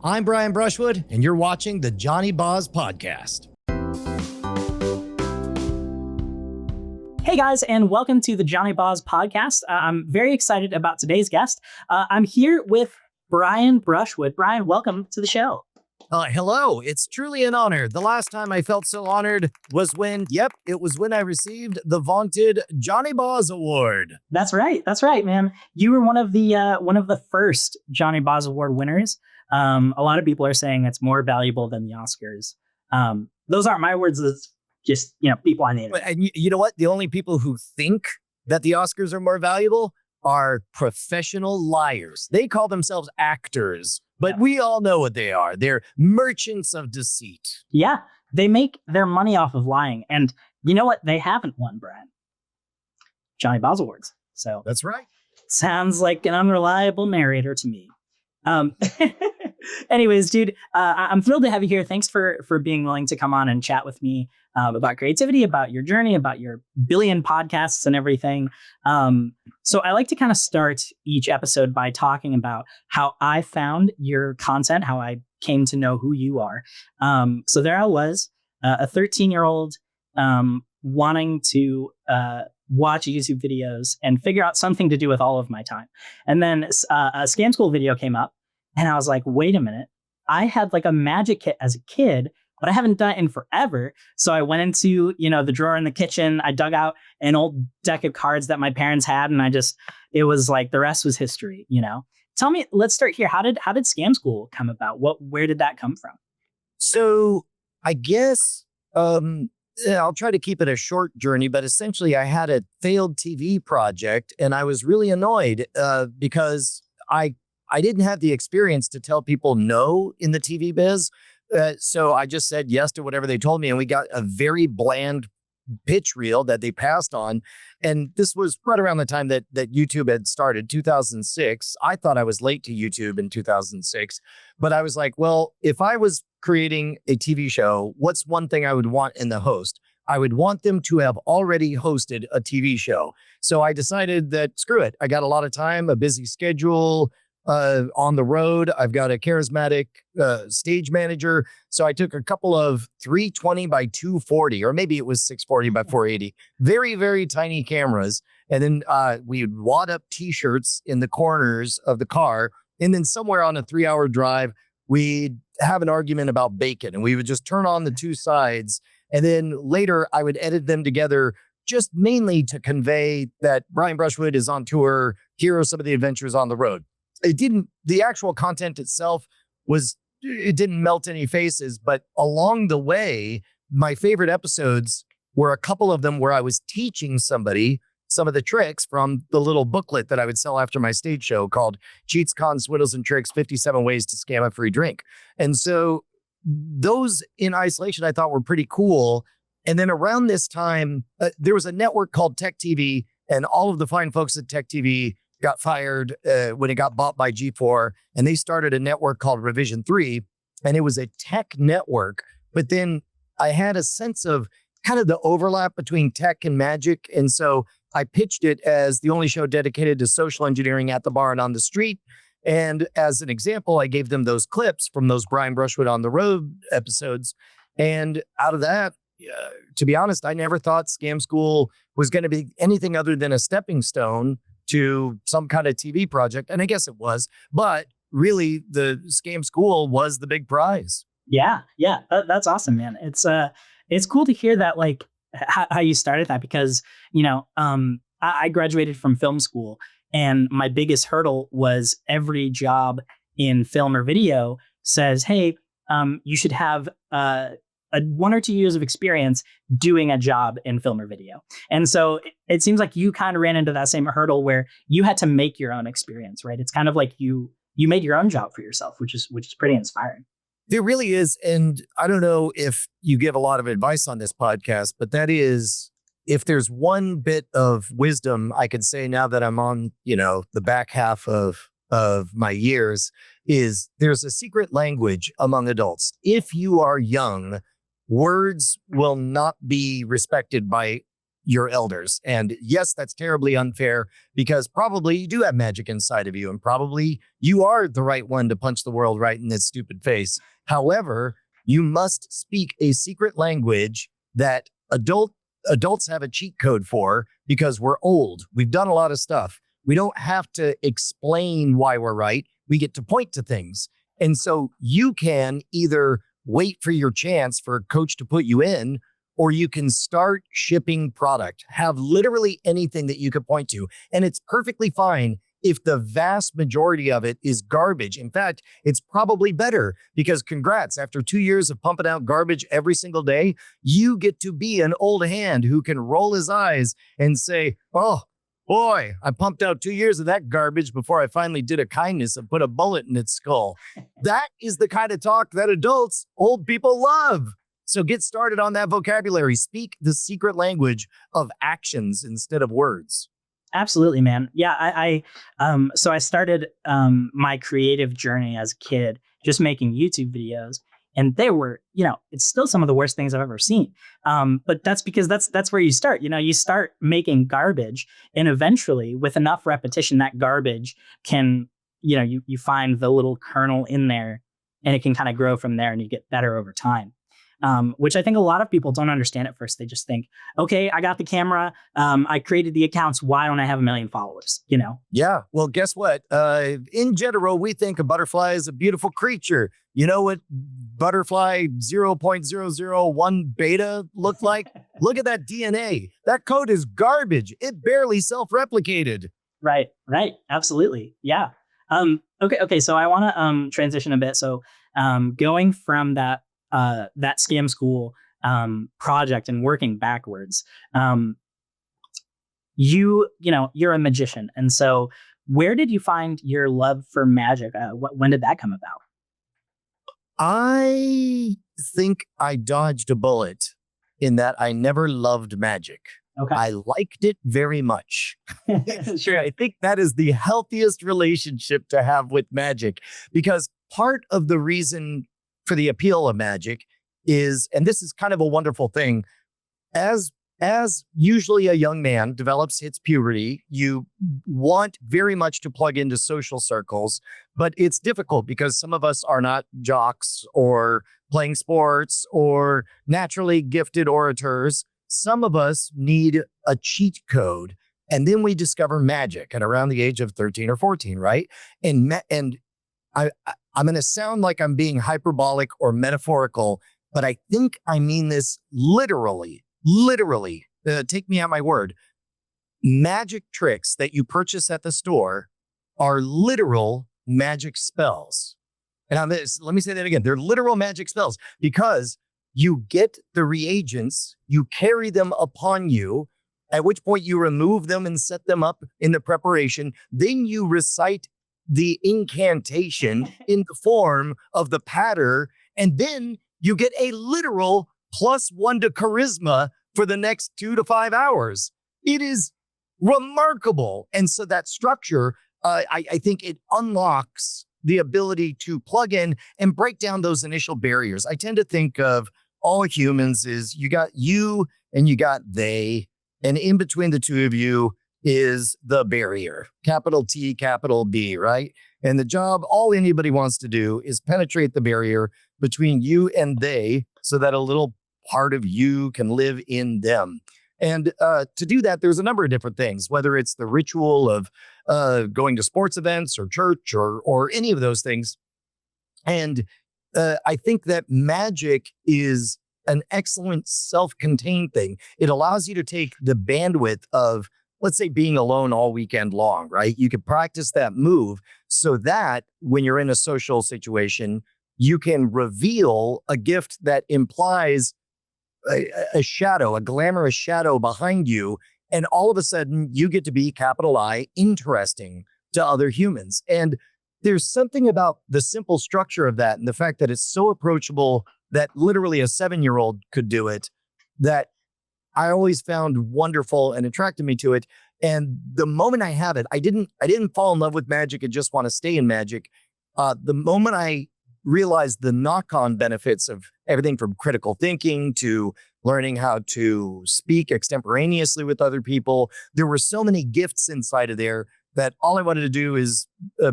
I'm Brian Brushwood, and you're watching the Johnyboz podcast. Hey guys, and welcome to the Johnyboz podcast. I'm very excited about today's guest. I'm here with Brian Brushwood. Brian, welcome to the show. Hello, it's truly an honor. The last time I felt so honored was when I received the vaunted Johnyboz Award. That's right, man. You were one of the first Johnyboz Award winners. A lot of people are saying it's more valuable than the Oscars. Those aren't my words. It's just, people on the internet. And you know what? The only people who think that the Oscars are more valuable are professional liars. They call themselves actors, but we all know what they are. They're merchants of deceit. Yeah, they make their money off of lying. And you know what? They haven't won, Brian. Johnyboz Awards. So that's right. Sounds like an unreliable narrator to me. Anyways, dude, I'm thrilled to have you here. Thanks for being willing to come on and chat with me about creativity, about your journey, about your billion podcasts and everything. So I like to kind of start each episode by talking about how I found your content, how I came to know who you are. So there I was, a 13-year-old wanting to watch YouTube videos and figure out something to do with all of my time. And then a Scam School video came up. And I was like, wait a minute, I had like a magic kit as a kid, but I haven't done it in forever. So I went into, the drawer in the kitchen. I dug out an old deck of cards that my parents had. And it was like the rest was history, Tell me, let's start here. How did Scam School come about? Where did that come from? So I guess I'll try to keep it a short journey, but essentially I had a failed TV project and I was really annoyed because I didn't have the experience to tell people no in the TV biz. So I just said yes to whatever they told me. And we got a very bland pitch reel that they passed on. And this was right around the time that YouTube had started, 2006. I thought I was late to YouTube in 2006. But I was like, well, if I was creating a TV show, what's one thing I would want in the host? I would want them to have already hosted a TV show. So I decided that screw it. I got a lot of time, a busy schedule, on the road. I've got a charismatic stage manager. So I took a couple of 320 by 240, or maybe it was 640 by 480, very, very tiny cameras. And then we'd wad up t-shirts in the corners of the car. And then somewhere on a 3-hour drive, we'd have an argument about bacon and we would just turn on the two sides. And then later I would edit them together just mainly to convey that Brian Brushwood is on tour. Here are some of the adventures on the road. The actual content itself it didn't melt any faces, but along the way, my favorite episodes were a couple of them where I was teaching somebody some of the tricks from the little booklet that I would sell after my stage show called Cheats, Cons, Swindles, and Tricks, 57 Ways to Scam a Free Drink. And so those in isolation, I thought were pretty cool. And then around this time, there was a network called Tech TV, and all of the fine folks at Tech TV got fired when it got bought by G4, and they started a network called Revision 3, and it was a tech network. But then I had a sense of kind of the overlap between tech and magic, and so I pitched it as the only show dedicated to social engineering at the bar and on the street. And as an example, I gave them those clips from those Brian Brushwood on the Road episodes, and out of that, to be honest, I never thought Scam School was going to be anything other than a stepping stone to some kind of TV project. And I guess it was, but really the Scam School was the big prize. Yeah. That's awesome, man. It's cool to hear that, like how you started that, because, I graduated from film school and my biggest hurdle was every job in film or video says, hey, you should have, 1 or 2 years of experience doing a job in film or video. And so it seems like you kind of ran into that same hurdle where you had to make your own experience, right? It's kind of like you made your own job for yourself, which is pretty inspiring. There really is. And I don't know if you give a lot of advice on this podcast, but that is, if there's one bit of wisdom I could say now that I'm on, the back half of my years, is there's a secret language among adults. If you are young, words will not be respected by your elders. And yes, that's terribly unfair because probably you do have magic inside of you and probably you are the right one to punch the world right in its stupid face. However, you must speak a secret language that adults have a cheat code for because we're old. We've done a lot of stuff. We don't have to explain why we're right. We get to point to things. And so you can either wait for your chance for a coach to put you in, or you can start shipping product, have literally anything that you could point to. And it's perfectly fine if the vast majority of it is garbage. In fact, it's probably better because congrats, after 2 years of pumping out garbage every single day, you get to be an old hand who can roll his eyes and say, oh, boy, I pumped out 2 years of that garbage before I finally did a kindness and put a bullet in its skull. That is the kind of talk that adults, old people love. So get started on that vocabulary. Speak the secret language of actions instead of words. Absolutely, man. Yeah, so I started my creative journey as a kid, just making YouTube videos, and they were, it's still some of the worst things I've ever seen. But that's because that's where you start. You start making garbage, and eventually, with enough repetition, that garbage can, you find the little kernel in there, and it can kind of grow from there, and you get better over time. Which I think a lot of people don't understand at first. They just think, okay, I got the camera. I created the accounts. Why don't I have 1 million followers? Yeah. Well, guess what? In general, we think a butterfly is a beautiful creature. You know what butterfly 0.001 beta looked like? Look at that DNA. That code is garbage. It barely self-replicated. Right. Absolutely. Yeah. Okay. So I want to transition a bit. So going from that scam school project and working backwards, you're a magician. And so where did you find your love for magic? When did that come about? I think I dodged a bullet in that I never loved magic. Okay. I liked it very much. Sure. I think that is the healthiest relationship to have with magic, because part of the reason for the appeal of magic is, and this is kind of a wonderful thing, as usually a young man hits puberty, you want very much to plug into social circles, but it's difficult because some of us are not jocks or playing sports or naturally gifted orators. Some of us need a cheat code, and then we discover magic at around the age of 13 or 14, right? And I'm going to sound like I'm being hyperbolic or metaphorical, but I think I mean this literally. Take me at my word. Magic tricks that you purchase at the store are literal magic spells. And let me say that again. They're literal magic spells because you get the reagents, you carry them upon you, at which point you remove them and set them up in the preparation. Then you recite the incantation in the form of the patter, and then you get a literal +1 to charisma for the next 2 to 5 hours. It is remarkable. And so that structure, I think it unlocks the ability to plug in and break down those initial barriers. I tend to think of all humans is you got you and you got they, and in between the two of you is the barrier, capital T, capital B, right? And the job all anybody wants to do is penetrate the barrier between you and they so that a little part of you can live in them. And to do that, there's a number of different things, whether it's the ritual of going to sports events or church or any of those things. And I think that magic is an excellent self-contained thing. It allows you to take the bandwidth of, let's say, being alone all weekend long, right? You can practice that move so that when you're in a social situation, you can reveal a gift that implies a shadow, a glamorous shadow behind you. And all of a sudden you get to be, capital I, interesting to other humans. And there's something about the simple structure of that and the fact that it's so approachable that literally a 7-year-old could do it, that I always found wonderful and attracted me to it. And the moment I have it, I didn't fall in love with magic and just want to stay in magic. The moment I realized the knock-on benefits of everything from critical thinking to learning how to speak extemporaneously with other people. There were so many gifts inside of there that all I wanted to do is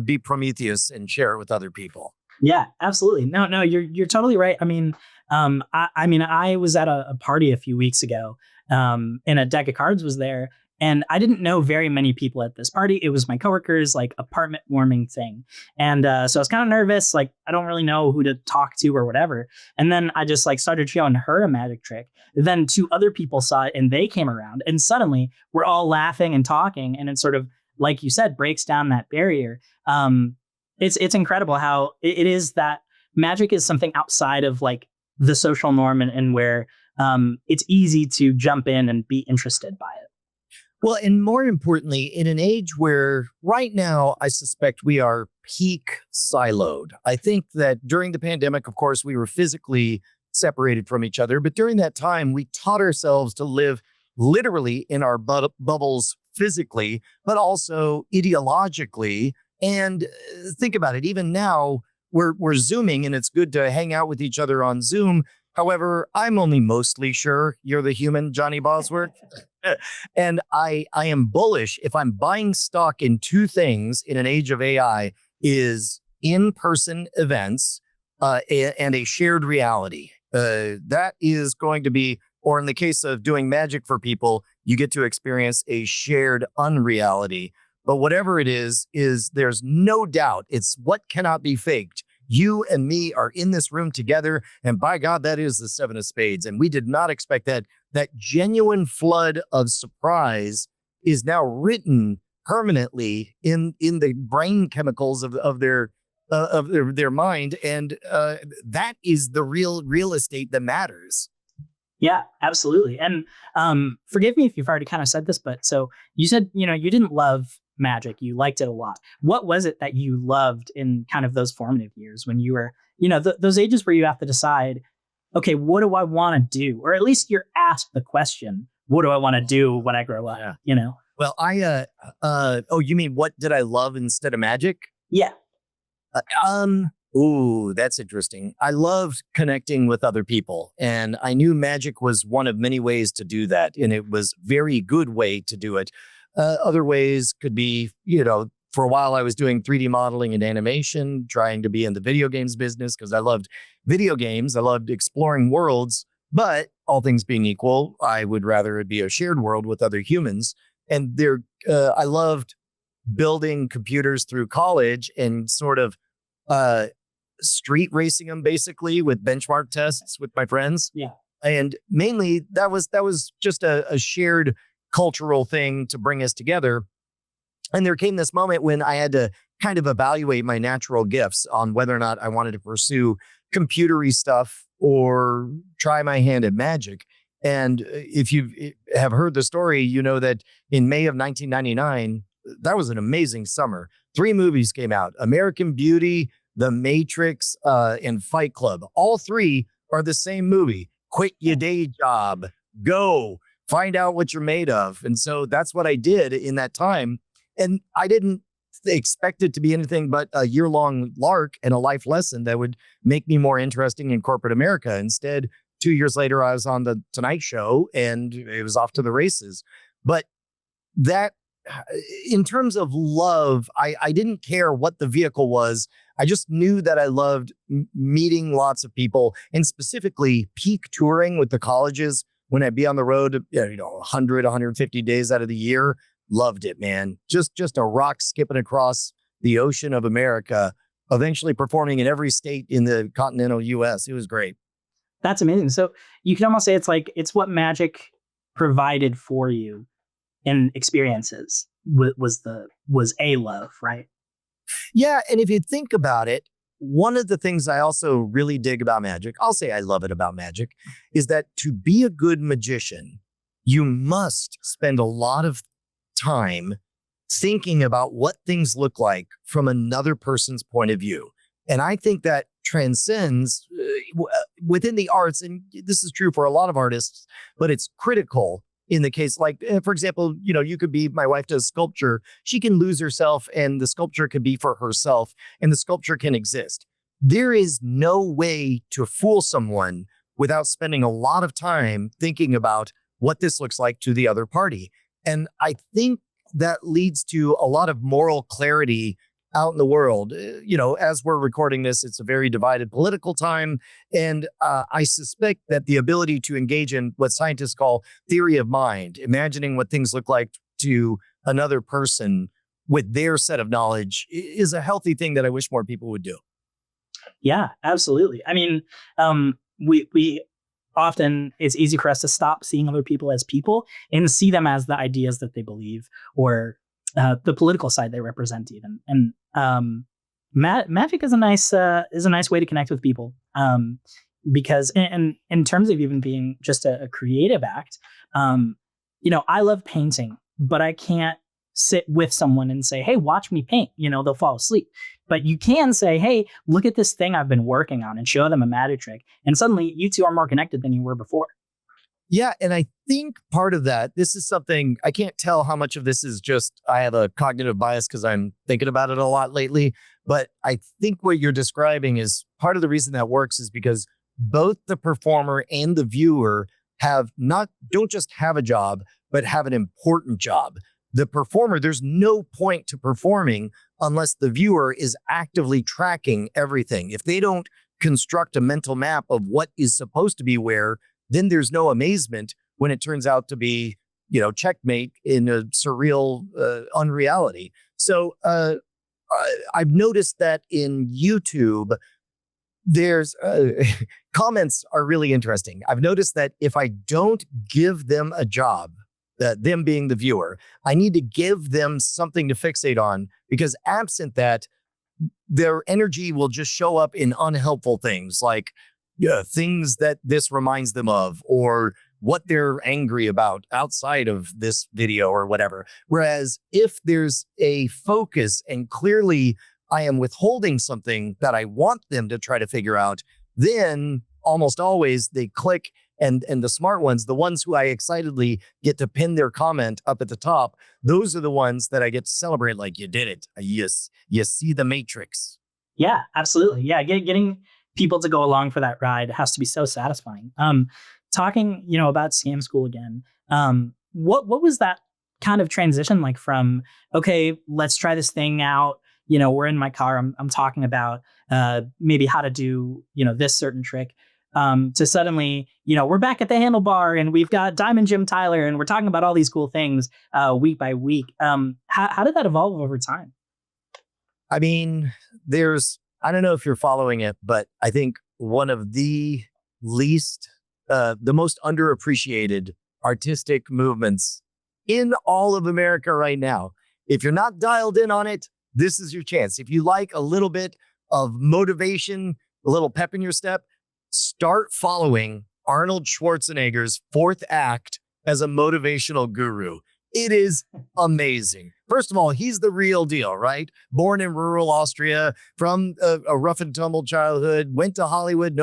be Prometheus and share it with other people. Yeah, absolutely. No, you're totally right. I was at a party a few weeks ago, and a deck of cards was there, and I didn't know very many people at this party. It was my coworkers' like apartment warming thing, and so I was kind of nervous. Like I don't really know who to talk to or whatever. And then I just like started showing her a magic trick. Then two other people saw it, and they came around, and suddenly we're all laughing and talking, and it sort of, like you said, breaks down that barrier. It's incredible how it is that magic is something outside of like the social norm, and where it's easy to jump in and be interested by it. Well, and more importantly, in an age where right now, I suspect we are peak siloed. I think that during the pandemic, of course, we were physically separated from each other. But during that time, we taught ourselves to live literally in our bubbles physically, but also ideologically. And think about it, even now we're Zooming and it's good to hang out with each other on Zoom. However, I'm only mostly sure you're the human Johnyboz work. And I am bullish if I'm buying stock in two things in an age of AI is in-person events and a shared reality. That is going to be, or in the case of doing magic for people, you get to experience a shared unreality. But whatever it is there's no doubt it's what cannot be faked. You and me are in this room together, and by God, that is the seven of spades. And we did not expect that. That genuine flood of surprise is now written permanently in the brain chemicals of their mind, and that is the real estate that matters. Yeah, absolutely. And forgive me if you've already kind of said this, but so you said, you didn't love magic. You liked it a lot. What was it that you loved in kind of those formative years when you were, those ages where you have to decide, okay, what do I want to do? Or at least you're asked the question, what do I want to do when I grow up? Yeah. Well, you mean what did I love instead of magic? Yeah. Ooh, that's interesting. I loved connecting with other people, and I knew magic was one of many ways to do that, and it was a very good way to do it. Other ways could be, for a while I was doing 3D modeling and animation, trying to be in the video games business because I loved video games. I loved exploring worlds, but all things being equal, I would rather it be a shared world with other humans. And I loved building computers through college and sort of street racing them basically with benchmark tests with my friends. Yeah. And mainly that was just a shared cultural thing to bring us together. And there came this moment when I had to kind of evaluate my natural gifts on whether or not I wanted to pursue computery stuff or try my hand at magic. And if you have heard the story, you know that in May of 1999, that was an amazing summer. 3 movies came out: American Beauty, The Matrix, and Fight Club. All 3 are the same movie. Quit your day job. Go. Find out what you're made of. And so that's what I did in that time. And I didn't expect it to be anything but a year-long lark and a life lesson that would make me more interesting in corporate America. Instead, 2 years later, I was on the Tonight Show and it was off to the races. But that, in terms of love, I didn't care what the vehicle was. I just knew that I loved meeting lots of people, and specifically peak touring with the colleges when I'd be on the road, 100, 150 days out of the year. Loved it, man. Just a rock skipping across the ocean of America, eventually performing in every state in the continental US. It was great. That's amazing. So you can almost say it's what magic provided for you in experiences was a love, right? Yeah. And if you think about it, one of the things I also really dig about magic, I'll say I love it about magic, is that to be a good magician, you must spend a lot of time thinking about what things look like from another person's point of view. And I think that transcends within the arts. And this is true for a lot of artists, but it's critical in the case, like, for example, you could be, my wife does sculpture. She can lose herself and the sculpture could be for herself and the sculpture can exist. there is no way to fool someone without spending a lot of time thinking about what this looks like to the other party. And I think that leads to a lot of moral clarity out in the world. As we're recording this, it's a very divided political time. And I suspect that the ability to engage in what scientists call theory of mind, imagining what things look like to another person with their set of knowledge, is a healthy thing that I wish more people would do. Yeah, absolutely. I mean, we often, it's easy for us to stop seeing other people as people and see them as the ideas that they believe, or the political side they represent even. And magic is a nice way to connect with people. Because in terms of even being just a creative act, I love painting, but I can't sit with someone and say, hey, watch me paint. They'll fall asleep. But you can say, hey, look at this thing I've been working on, and show them a magic trick. And suddenly you two are more connected than you were before. Yeah. And I think part of that, this is something, I can't tell how much of this is just, I have a cognitive bias because I'm thinking about it a lot lately. But I think what you're describing is part of the reason that works is because both the performer and the viewer don't just have a job, but have an important job. The performer, there's no point to performing unless the viewer is actively tracking everything. If they don't construct a mental map of what is supposed to be where, then there's no amazement when it turns out to be, checkmate in a surreal unreality. So I've noticed that in YouTube, there's comments are really interesting. I've noticed that if I don't give them a job, them being the viewer, I need to give them something to fixate on, because absent that, their energy will just show up in unhelpful things like things that this reminds them of, or what they're angry about outside of this video or whatever. Whereas if there's a focus and clearly I am withholding something that I want them to try to figure out, then almost always they click. And the smart ones, the ones who I excitedly get to pin their comment up at the top, those are the ones that I get to celebrate. Like, you did it. Yes, you see the Matrix. Yeah, absolutely. Yeah, getting people to go along for that ride has to be so satisfying. Talking, about Scam School again. What was that kind of transition like from, okay, let's try this thing out. We're in my car. I'm talking about maybe how to do this certain trick. To suddenly, we're back at the handlebar and we've got Diamond Jim Tyler and we're talking about all these cool things week by week. How did that evolve over time? I mean, I don't know if you're following it, but I think one of the most underappreciated artistic movements in all of America right now. If you're not dialed in on it, this is your chance. If you like a little bit of motivation, a little pep in your step, start following Arnold Schwarzenegger's fourth act as a motivational guru. It is amazing. First of all, he's the real deal, right? Born in rural Austria, from a rough and tumble childhood, went to Hollywood.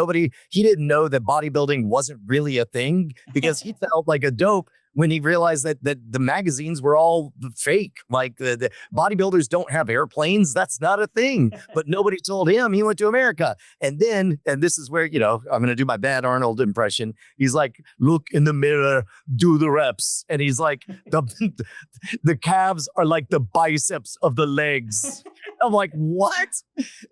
He didn't know that bodybuilding wasn't really a thing, because he felt like a dope when he realized that the magazines were all fake. Like the bodybuilders don't have airplanes. That's not a thing. But nobody told him. He went to America. And this is where, I'm going to do my bad Arnold impression. He's like, look in the mirror, do the reps. And he's like, the calves are like the biceps of the legs. I'm like, what?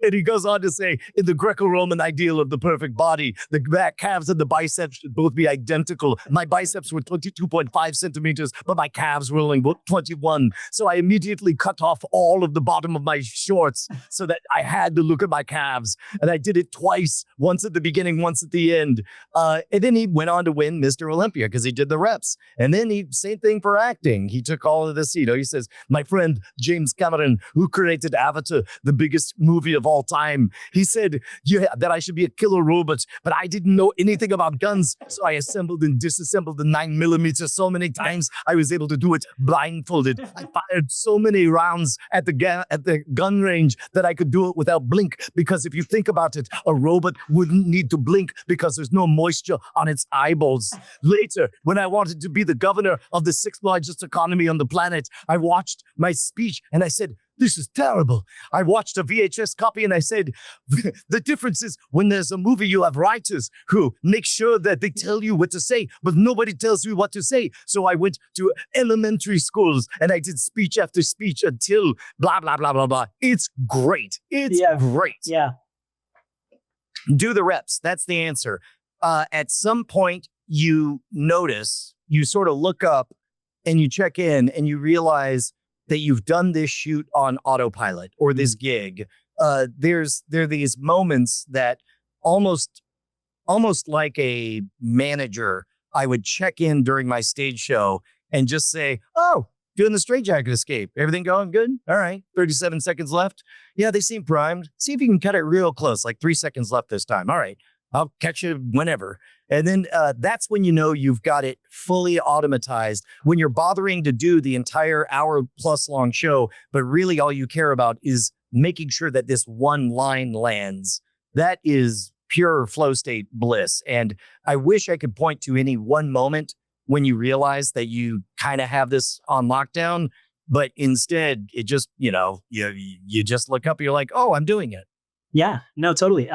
And he goes on to say, in the Greco-Roman ideal of the perfect body, the back calves and the biceps should both be identical. My biceps were 22.5 centimeters, but my calves were only 21. So I immediately cut off all of the bottom of my shorts so that I had to look at my calves. And I did it twice, once at the beginning, once at the end. And then he went on to win Mr. Olympia because he did the reps. And then same thing for acting. He took all of this, he says, my friend James Cameron, who created Avatar, the biggest movie of all time, he said that I should be a killer robot, but I didn't know anything about guns. So I assembled and disassembled the 9mm so many times I was able to do it blindfolded. I fired so many rounds at the gun range that I could do it without blink, because if you think about it, a robot wouldn't need to blink because there's no moisture on its eyeballs. Later, when I wanted to be the governor of the 6th largest economy on the planet, I watched my speech and I said, this is terrible. I watched a VHS copy and I said, the difference is when there's a movie, you have writers who make sure that they tell you what to say, but nobody tells you what to say. So I went to elementary schools and I did speech after speech until blah, blah, blah, blah, blah. It's great. It's great. Yeah. Do the reps. That's the answer. At some point, you notice, you sort of look up and you check in and you realize that you've done this shoot on autopilot or this gig. There are these moments that almost like a manager, I would check in during my stage show and just say, oh, doing the straitjacket escape. Everything going good? All right. 37 seconds left. Yeah, they seem primed. See if you can cut it real close, like 3 seconds left this time. All right. I'll catch you whenever. And then that's when you know you've got it fully automatized. When you're bothering to do the entire hour plus long show, but really all you care about is making sure that this one line lands. That is pure flow state bliss. And I wish I could point to any one moment when you realize that you kind of have this on lockdown, but instead it just, you just look up and you're like, oh, I'm doing it. Yeah, no, totally.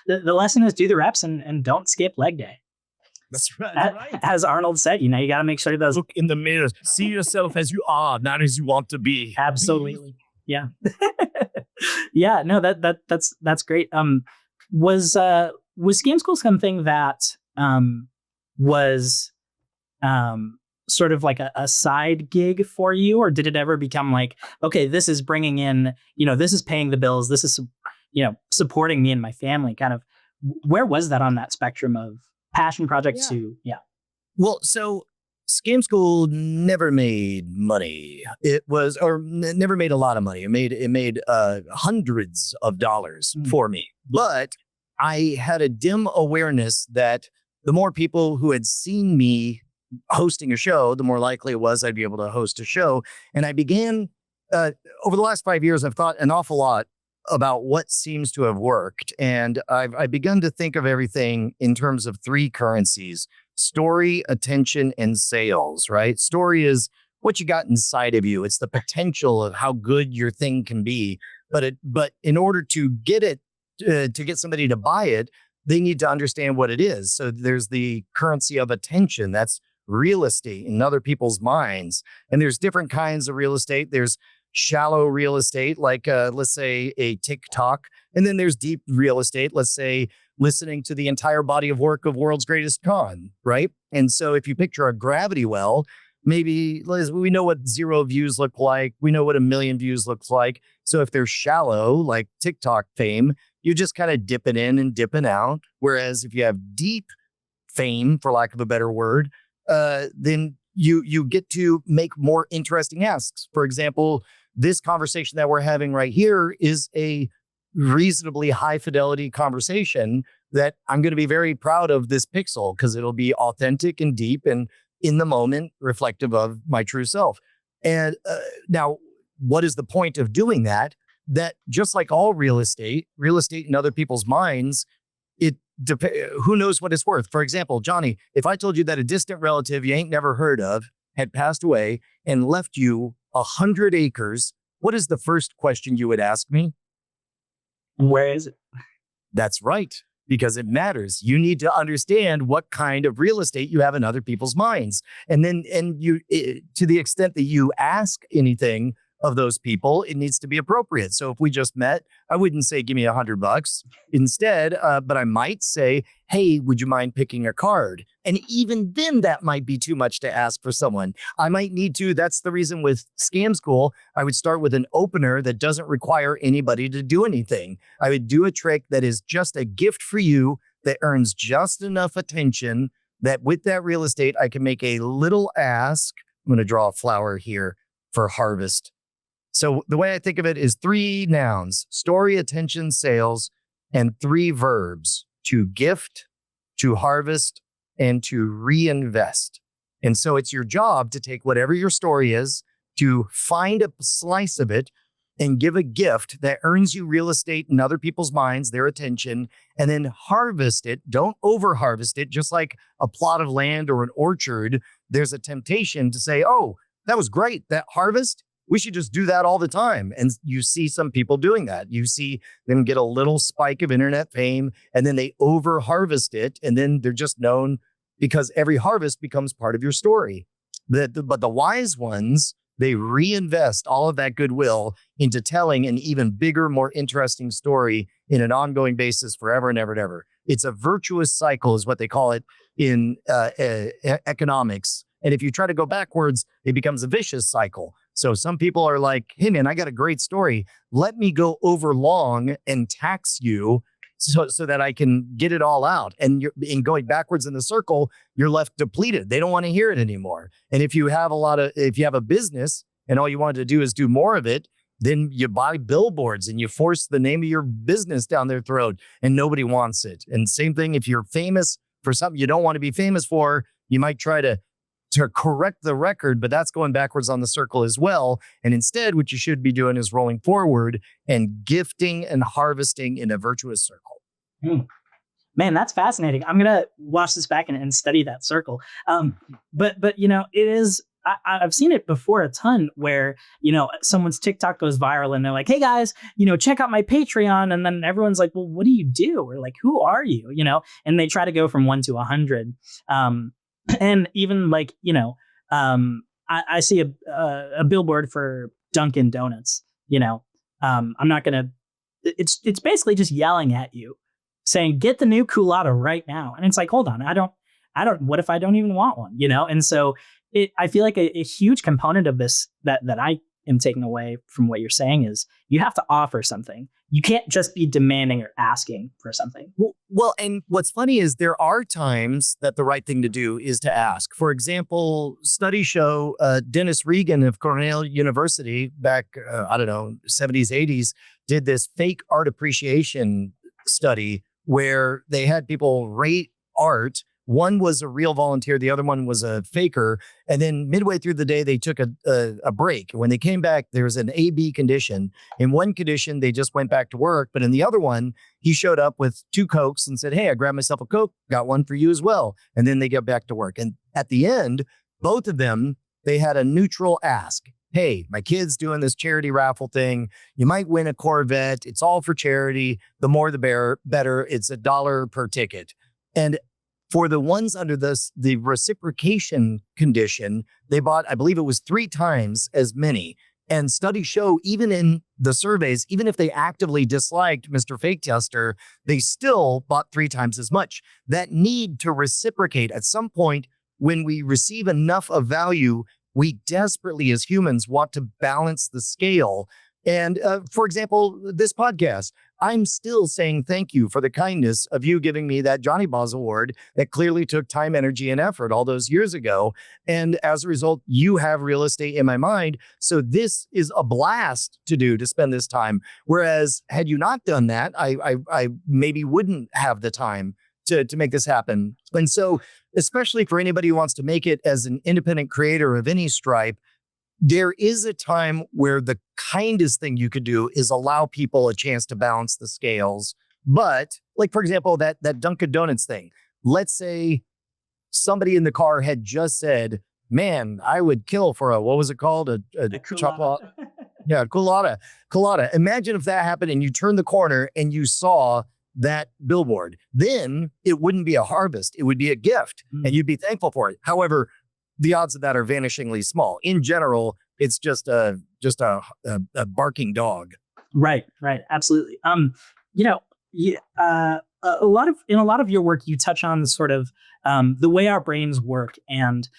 The lesson is do the reps and don't skip leg day. That's right. As Arnold said, you got to make sure those. Look in the mirror, see yourself as you are, not as you want to be. Absolutely. Yeah. Yeah, no, that's great. Was Scam School something that was sort of like a side gig for you, or did it ever become like, okay, this is bringing in, this is paying the bills, this is, supporting me and my family? Kind of, where was that on that spectrum of passion project to, Well, so Scam School never made money. It was, or never made a lot of money. It made hundreds of dollars for me. But I had a dim awareness that the more people who had seen me hosting a show, the more likely it was I'd be able to host a show. And I began, over the last 5 years, I've thought an awful lot about what seems to have worked. And I've begun to think of everything in terms of three currencies: story, attention, and sales, right? Story is what you got inside of you. It's the potential of how good your thing can be. But in order to get it, to get somebody to buy it, they need to understand what it is. So there's the currency of attention. That's real estate in other people's minds. And there's different kinds of real estate. There's shallow real estate, like let's say a TikTok. And then there's deep real estate, let's say listening to the entire body of work of World's Greatest Con, right? And so if you picture a gravity well, maybe we know what 0 views look like. We know what 1 million views looks like. So if they're shallow, like TikTok fame, you just kind of dipping in and dipping out. Whereas if you have deep fame, for lack of a better word, then you get to make more interesting asks. For example, this conversation that we're having right here is a reasonably high fidelity conversation that I'm going to be very proud of this pixel, because it'll be authentic and deep and in the moment reflective of my true self. And now, what is the point of doing that? That just like all real estate in other people's minds, who knows what it's worth. For example, Johny, if I told you that a distant relative you ain't never heard of had passed away and left you 100 acres, what is the first question you would ask me? Where is it? That's right, because it matters. You need to understand what kind of real estate you have in other people's minds. And to the extent that you ask anything of those people, it needs to be appropriate. So if we just met, I wouldn't say, give me $100 instead, but I might say, hey, would you mind picking a card? And even then that might be too much to ask for someone. I might need to. That's the reason with Scam School, I would start with an opener that doesn't require anybody to do anything. I would do a trick that is just a gift for you that earns just enough attention that with that real estate, I can make a little ask. I'm going to draw a flower here for harvest. So the way I think of it is 3 nouns: story, attention, sales, and 3 verbs: to gift, to harvest, and to reinvest. And so it's your job to take whatever your story is, to find a slice of it and give a gift that earns you real estate in other people's minds, their attention, and then harvest it. Don't over harvest it. Just like a plot of land or an orchard, there's a temptation to say, oh, that was great, that harvest. we should just do that all the time. And you see some people doing that. You see them get a little spike of internet fame, and then they over harvest it. And then they're just known because every harvest becomes part of your story. But the wise ones, they reinvest all of that goodwill into telling an even bigger, more interesting story in an ongoing basis forever and ever and ever. It's a virtuous cycle is what they call it in economics. And if you try to go backwards, it becomes a vicious cycle. So some people are like, hey, man, I got a great story. Let me go over long and tax you so that I can get it all out. And you're in going backwards in the circle, you're left depleted. They don't want to hear it anymore. And if you have a business and all you wanted to do is do more of it, then you buy billboards and you force the name of your business down their throat and nobody wants it. And same thing, if you're famous for something you don't want to be famous for, you might try to correct the record, but that's going backwards on the circle as well. And instead, what you should be doing is rolling forward and gifting and harvesting in a virtuous circle. Man, that's fascinating. I'm going to watch this back and study that circle. But it is, I've seen it before a ton where, someone's TikTok goes viral and they're like, hey guys, check out my Patreon. And then everyone's like, well, what do you do? Or like, who are you? And they try to go from 1 to 100. And even like, I see a billboard for Dunkin' Donuts, I'm not going to, it's basically just yelling at you saying, get the new Coolata right now. And it's like, hold on, what if I don't even want one, And so I feel like a huge component of this that I am taking away from what you're saying is you have to offer something. You can't just be demanding or asking for something. Well, and what's funny is there are times that the right thing to do is to ask. For example, studies show Dennis Regan of Cornell University back, 70s, 80s, did this fake art appreciation study where they had people rate art. One was a real volunteer. The other one was a faker. And then midway through the day, they took a break. When they came back, there was an A-B condition. In one condition, they just went back to work. But in the other one, he showed up with 2 Cokes and said, hey, I grabbed myself a Coke, got one for you as well. And then they get back to work. And at the end, both of them, they had a neutral ask. Hey, my kid's doing this charity raffle thing. You might win a Corvette. It's all for charity. The more the better. It's $1 per ticket. And for the ones under the reciprocation condition, they bought, I believe it was 3 times as many. And studies show even in the surveys, even if they actively disliked Mr. Fake Tester, they still bought 3 times as much. That need to reciprocate at some point when we receive enough of value, we desperately as humans want to balance the scale. And for example, this podcast, I'm still saying thank you for the kindness of you giving me that Johnyboz award that clearly took time, energy, and effort all those years ago. And as a result, you have real estate in my mind. So this is a blast to do, to spend this time. Whereas had you not done that, I maybe wouldn't have the time to make this happen. And so, especially for anybody who wants to make it as an independent creator of any stripe, there is a time where the kindest thing you could do is allow people a chance to balance the scales. But like, for example, that Dunkin' Donuts thing, let's say somebody in the car had just said, man, I would kill for what was it called? A chocolate. Yeah, Coolata. Imagine if that happened and you turned the corner and you saw that billboard. Then it wouldn't be a harvest. It would be a gift and you'd be thankful for it. However, the odds of that are vanishingly small. In general, it's just a barking dog. Right. Absolutely. In a lot of your work, you touch on sort of the way our brains work and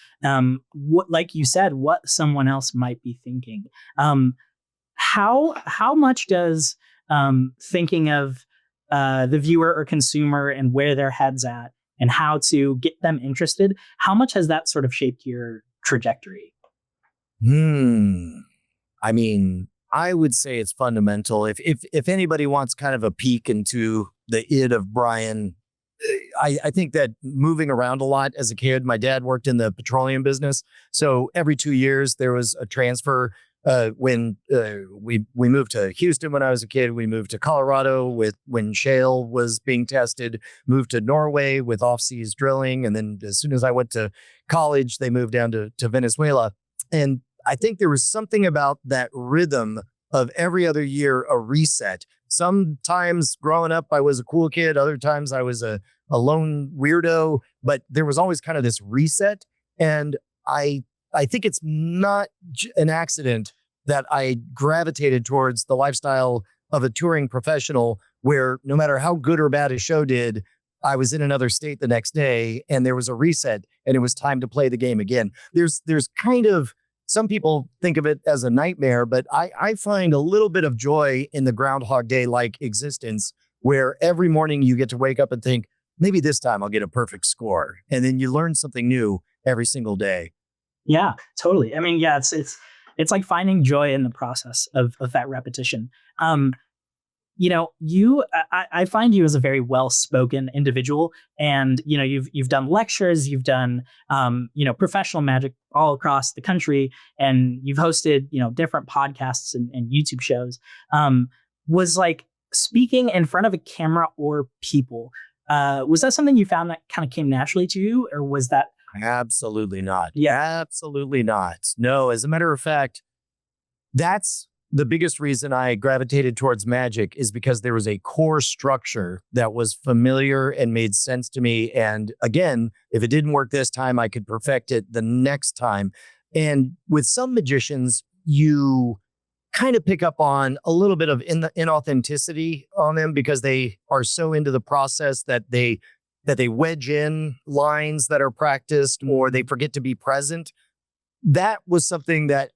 what, like you said, what someone else might be thinking. How much does thinking of the viewer or consumer and where their head's at and how to get them interested, how much has that sort of shaped your trajectory? I mean, I would say it's fundamental. If anybody wants kind of a peek into the id of Brian, I think that moving around a lot as a kid, my dad worked in the petroleum business. So every 2 years there was a transfer. When we moved to Houston when I was a kid, we moved to Colorado when shale was being tested, moved to Norway with off-seas drilling. And then as soon as I went to college, they moved down to Venezuela. And I think there was something about that rhythm of every other year, a reset. Sometimes growing up, I was a cool kid. Other times I was a lone weirdo, but there was always kind of this reset. And I think it's not an accident that I gravitated towards the lifestyle of a touring professional where no matter how good or bad a show did, I was in another state the next day and there was a reset and it was time to play the game again. There's kind of, some people think of it as a nightmare, but I find a little bit of joy in the Groundhog Day-like existence where every morning you get to wake up and think, maybe this time I'll get a perfect score. And then you learn something new every single day. Yeah, totally. I mean, yeah, it's like finding joy in the process of that repetition. I find you as a very well-spoken individual, and you've done lectures, you've done professional magic all across the country, and you've hosted different podcasts and YouTube shows. Was like speaking in front of a camera or people, was that something you found that kind of came naturally to you, or was that? Absolutely not. Yeah. Absolutely not. No, as a matter of fact, that's the biggest reason I gravitated towards magic is because there was a core structure that was familiar and made sense to me. And again, if it didn't work this time, I could perfect it the next time. And with some magicians, you kind of pick up on a little bit of inauthenticity on them because they are so into the process that they wedge in lines that are practiced or they forget to be present. That was something that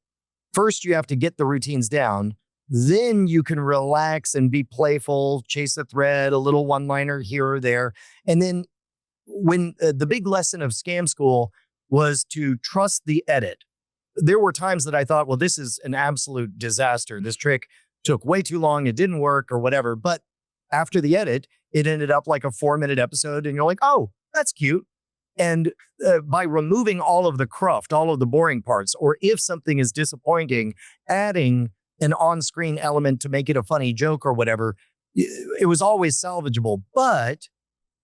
first you have to get the routines down. Then you can relax and be playful, chase a thread, a little one-liner here or there. And then when the big lesson of Scam School was to trust the edit. There were times that I thought, well, this is an absolute disaster. This trick took way too long. It didn't work or whatever. But after the edit, it ended up like a 4-minute episode. And you're like, oh, that's cute. And by removing all of the cruft, all of the boring parts, or if something is disappointing, adding an on-screen element to make it a funny joke or whatever, it was always salvageable. But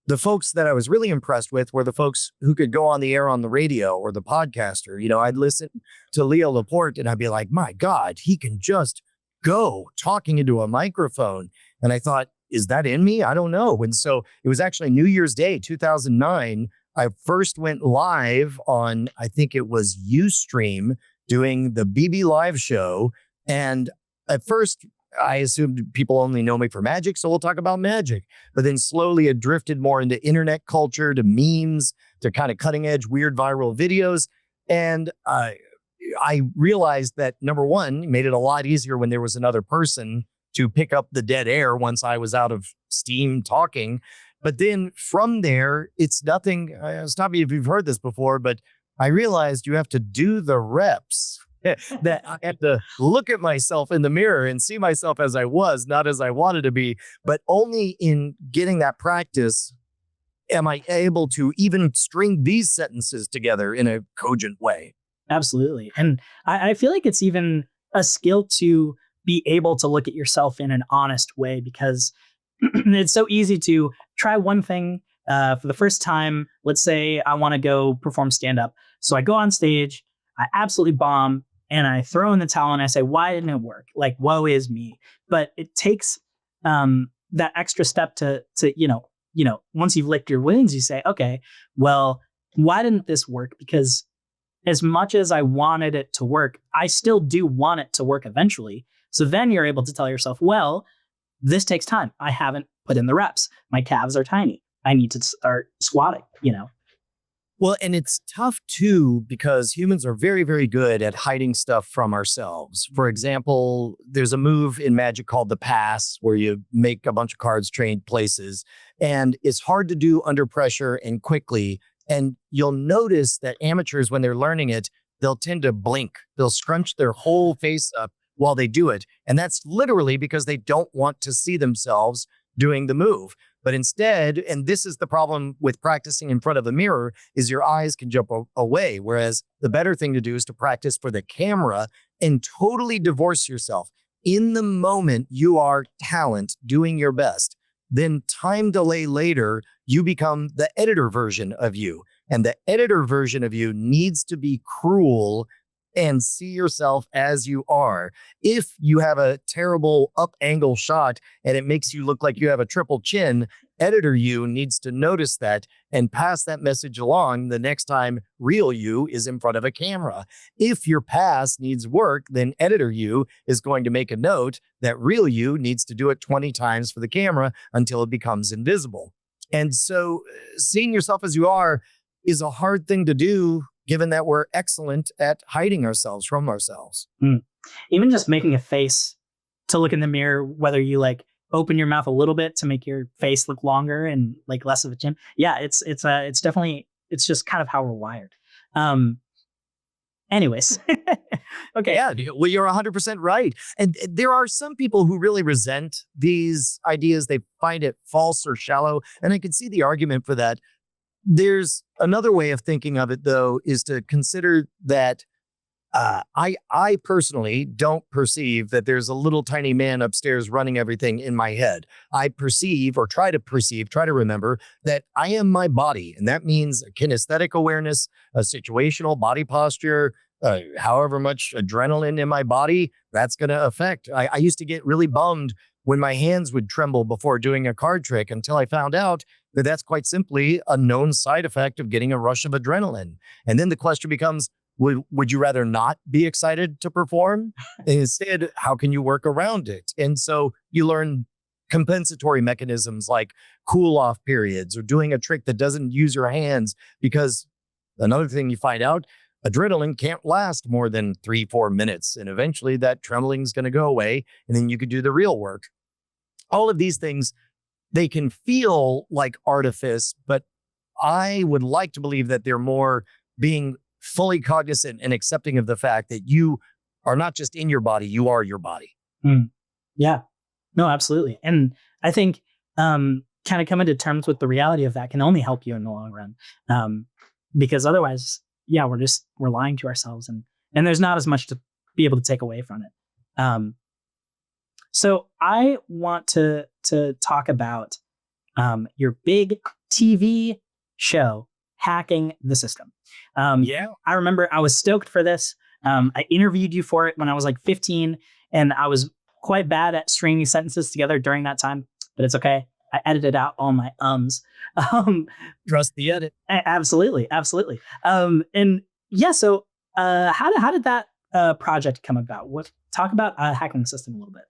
the folks that I was really impressed with were the folks who could go on the air on the radio or the podcaster. I'd listen to Leo Laporte and I'd be like, my God, he can just go talking into a microphone. And I thought, is that in me? I don't know. And so it was actually New Year's Day, 2009. I first went live on, I think it was Ustream, doing the BB Live show. And at first, I assumed people only know me for magic, so we'll talk about magic. But then slowly it drifted more into internet culture, to memes, to kind of cutting edge, weird viral videos. And I realized that, number one, it made it a lot easier when there was another person to pick up the dead air once I was out of steam talking. But then from there, it's nothing. Stop me if you've heard this before, but I realized you have to do the reps. That I had to look at myself in the mirror and see myself as I was, not as I wanted to be. But only in getting that practice am I able to even string these sentences together in a cogent way. Absolutely. And I feel like it's even a skill to be able to look at yourself in an honest way, because it's so easy to try one thing for the first time. Let's say I want to go perform stand-up. So I go on stage, I absolutely bomb, and I throw in the towel and I say, why didn't it work? Like, woe is me. But it takes that extra step to once you've licked your wounds, you say, okay, well, why didn't this work? Because as much as I wanted it to work, I still do want it to work eventually. So then you're able to tell yourself, well, this takes time. I haven't put in the reps. My calves are tiny. I need to start squatting, Well, and it's tough too, because humans are very, very good at hiding stuff from ourselves. For example, there's a move in magic called the pass, where you make a bunch of cards trade places, and it's hard to do under pressure and quickly. And you'll notice that amateurs, when they're learning it, they'll tend to blink. They'll scrunch their whole face up while they do it. And that's literally because they don't want to see themselves doing the move. But instead, and this is the problem with practicing in front of a mirror, is your eyes can jump away. Whereas the better thing to do is to practice for the camera and totally divorce yourself. In the moment, you are talent doing your best. Then time delay later, you become the editor version of you. And the editor version of you needs to be cruel and see yourself as you are. If you have a terrible up angle shot and it makes you look like you have a triple chin, editor you needs to notice that and pass that message along the next time real you is in front of a camera. If your pass needs work, then editor you is going to make a note that real you needs to do it 20 times for the camera until it becomes invisible. And so seeing yourself as you are is a hard thing to do, given that we're excellent at hiding ourselves from ourselves. Even just making a face to look in the mirror, whether you like open your mouth a little bit to make your face look longer and like less of a chin. Yeah, it's definitely, it's just kind of how we're wired. Anyways. Okay. Yeah, well, you're 100% right. And there are some people who really resent these ideas. They find it false or shallow. And I can see the argument for that. There's another way of thinking of it, though, is to consider that I personally don't perceive that there's a little tiny man upstairs running everything in my head. I perceive or try to remember that I am my body. And that means kinesthetic awareness, a situational body posture, however much adrenaline in my body, that's going to affect. I used to get really bummed when my hands would tremble before doing a card trick until I found out that that's quite simply a known side effect of getting a rush of adrenaline. And then the question becomes, would you rather not be excited to perform? Instead, how can you work around it? And so you learn compensatory mechanisms like cool off periods or doing a trick that doesn't use your hands, because another thing you find out, adrenaline can't last more than 3-4 minutes. And eventually that trembling is going to go away. And then you could do the real work. All of these things, they can feel like artifice, but I would like to believe that they're more being fully cognizant and accepting of the fact that you are not just in your body, you are your body. Yeah, no, absolutely. And I think kind of coming to terms with the reality of that can only help you in the long run. Because otherwise, yeah, we're lying to ourselves and there's not as much to be able to take away from it. So I want to talk about your big TV show, Hacking the System. I remember I was stoked for this. I interviewed you for it when I was like 15, and I was quite bad at stringing sentences together during that time, but it's okay. I edited out all my ums. Trust the edit. Absolutely. And yeah, so how did that project come about? Talk about Hacking the System a little bit.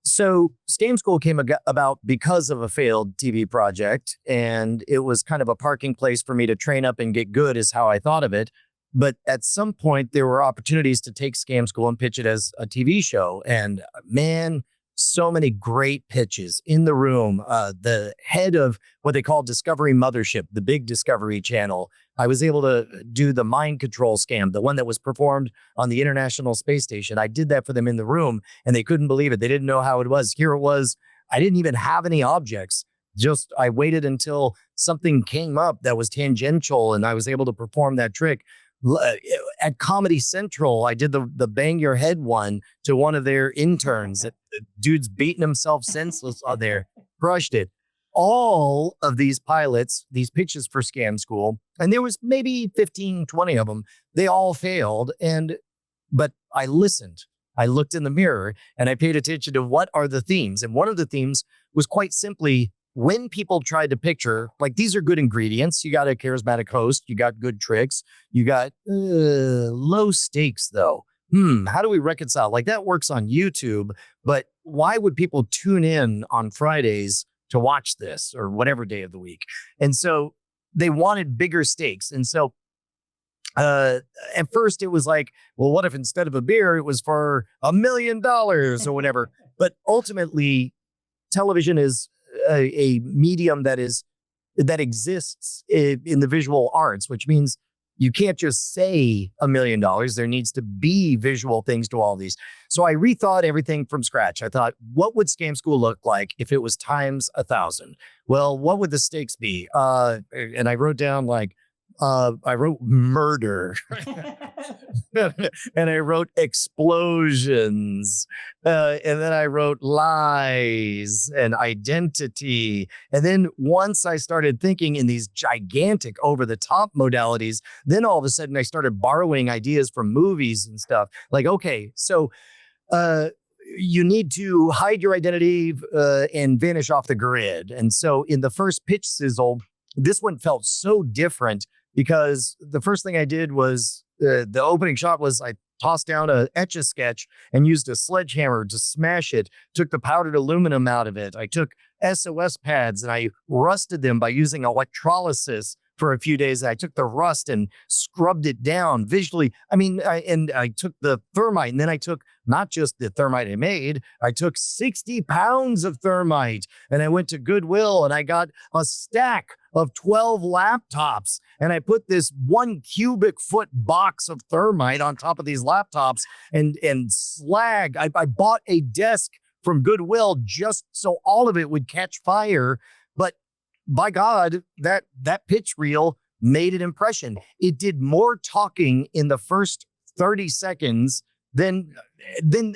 So Scam School came about because of a failed TV project, and it was kind of a parking place for me to train up and get good is how I thought of it. But at some point, there were opportunities to take Scam School and pitch it as a TV show. And man, so many great pitches in the room. The head of what they call Discovery Mothership, the big Discovery Channel, I was able to do the mind control scam, the one that was performed on the International Space Station. I did that for them in the room, and they couldn't believe it. They didn't know how it was. Here it was. I didn't even have any objects. Just I waited until something came up that was tangential, and I was able to perform that trick. At Comedy Central, I did the bang your head one to one of their interns. The dude's beating himself senseless on there. Crushed it. All of these pilots, these pitches for Scam School, and there was maybe 15, 20 of them, they all failed. But I listened. I looked in the mirror and I paid attention to what are the themes. And one of the themes was quite simply when people tried to picture, like, these are good ingredients. You got a charismatic host. You got good tricks. You got low stakes, though. How do we reconcile? Like, that works on YouTube, but why would people tune in on Fridays to watch this or whatever day of the week? And so they wanted bigger stakes. And so at first it was like, well, what if instead of a beer, it was for $1 million or whatever? But ultimately, television is a medium that exists in the visual arts, which means you can't just say $1 million. There needs to be visual things to all these. So I rethought everything from scratch. I thought, what would Scam School look like if it was times 1,000? Well, what would the stakes be? And I wrote down like I wrote murder and I wrote explosions. And then I wrote lies and identity. And then once I started thinking in these gigantic over the top modalities, then all of a sudden I started borrowing ideas from movies and stuff. Like, okay, so you need to hide your identity and vanish off the grid. And so in the first pitch sizzle, this one felt so different because the first thing I did was the opening shot was I tossed down a Etch-a-Sketch and used a sledgehammer to smash it, took the powdered aluminum out of it. I took SOS pads and I rusted them by using electrolysis for a few days. I took the rust and scrubbed it down visually. I mean, I took the thermite and then I took not just the thermite I made, I took 60 pounds of thermite and I went to Goodwill and I got a stack of 12 laptops and I put this 1 cubic foot box of thermite on top of these laptops and slag. I bought a desk from Goodwill just so all of it would catch fire. But by God, that pitch reel made an impression. It did more talking in the first 30 seconds than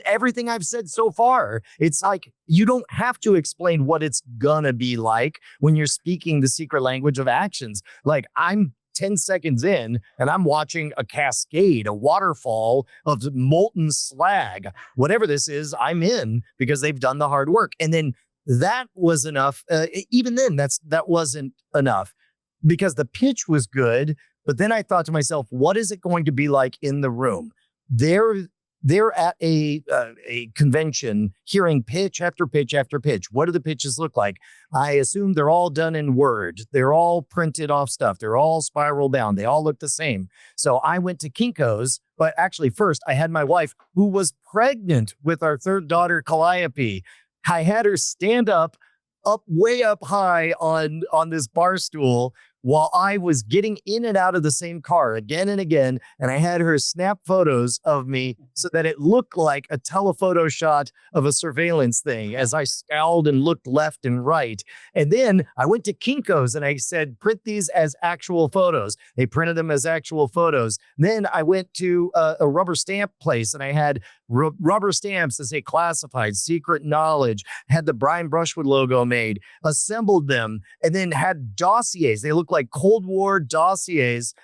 everything I've said so far. It's like you don't have to explain what it's gonna be like when you're speaking the secret language of actions. Like I'm 10 seconds in and I'm watching a cascade, a waterfall of molten slag. Whatever this is, I'm in because they've done the hard work. And then that was enough. Even then, that wasn't enough because the pitch was good. But then I thought to myself, what is it going to be like in the room? They're at a convention hearing pitch after pitch after pitch. What do the pitches look like? I assume they're all done in Word. They're all printed off stuff. They're all spiral bound. They all look the same. So I went to Kinko's, but actually first I had my wife who was pregnant with our third daughter, Calliope. I had her stand up way up high on this bar stool while I was getting in and out of the same car again and again. And I had her snap photos of me so that it looked like a telephoto shot of a surveillance thing as I scowled and looked left and right. And then I went to Kinko's and I said, print these as actual photos. They printed them as actual photos. Then I went to a rubber stamp place and I had rubber stamps that say classified, secret knowledge, had the Brian Brushwood logo made, assembled them, and then had dossiers. They look like Cold War dossiers.